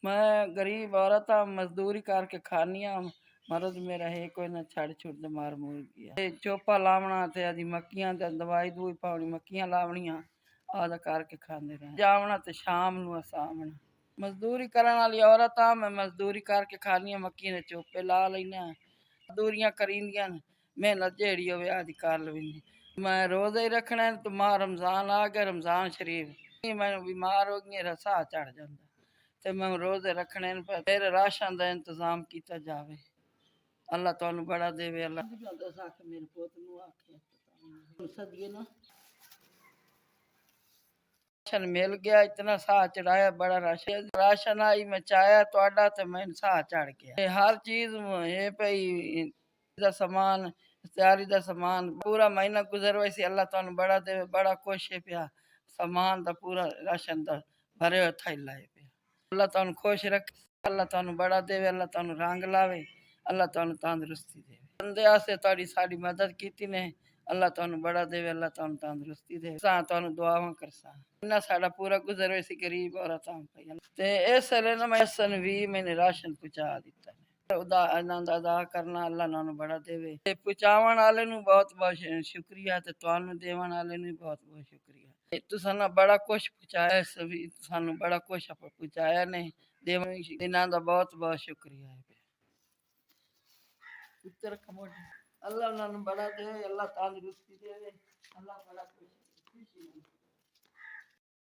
मैं गरीब औरत हाँ, मजदूरी करके खानी हाँ। मर्द मेरा है कोई ना, छड़ छुड़ दे मार मूर गया ते चोपा लावना ते आदि मक्कियां ते दवाई दूई पाउनी, मक्कियां लावनियां आदा करके खांदे रहे जावना ते शाम नू असावना। मजदूरी करन वाली औरत हाँ, मैं मजदूरी करके खानी हाँ, मक्कियां दे चोपे ला लैने मजदूरियां करींदियां मेहनत जेहड़ी होवे आदि कर लैनी। मैं रोजे ही रखने तो मां रमजान आ गया, रमजान शरीफ मैं बीमार हो गई, रसा चढ़ जाता ते मैं रोजे रखने फिर राशन का इंतजाम किया जाए। अल्लाह तुहानू बड़ा देवे। अल्लाह मेरे पुत नू आखे सदिए ना राशन मिल गया, इतना साह चढ़ाया, बड़ा राशन राशन आई मचाया ਤੁਹਾਡਾ ਤੇ ਮੈਨੂੰ ਸਾਹ ਚੜ ਗਿਆ। हर चीज है पई ਦਾ समान तैयारी ਦਾ समान पूरा महीना गुजर वैसे अल्लाह तुहानू बड़ा देवे, बड़ा खुश है पिया समान दा पूरा राशन दा भरे हुए थैला है पिया। अल्लाह तुहानू खुश रखे, अल्लाह तुहानू बड़ा देवे, अल्लाह तुहानू रंग लावे, अल्लाह तुहानू तंदुरुस्ती देवे। बंदे आस्ते तुहाडी साडी मदद कीती ने, अल्लाह तुहानू बड़ा देवे, अल्लाह तुहानू तंदुरुस्ती देवे। असां तुहानू दुआवां करसां इन्ना साडा पूरा गुजर वैसी गरीब औरत आं ते इस वेले ना मैं सन भी मैंने राशन पहुंचा दिता उदा आनंद अदा करना अल्लाह नानू बड़ा देवे ते पहुंचावन वाले नू बहुत बहुत शुक्रिया ते तुहानू देवन वाले नू बहुत बहुत शुक्रिया। तुसां ना बड़ा कुछ पहुंचाया, सभी सानू बड़ा कुछ पहुंचाया ने देवन इन्हां दा बहुत बहुत शुक्रिया है। उत्तर कमोड अल्लाह नानू बड़ा देवे, अल्लाह तंदुरुस्ती देवे, अल्लाह बड़ा खुश खुशी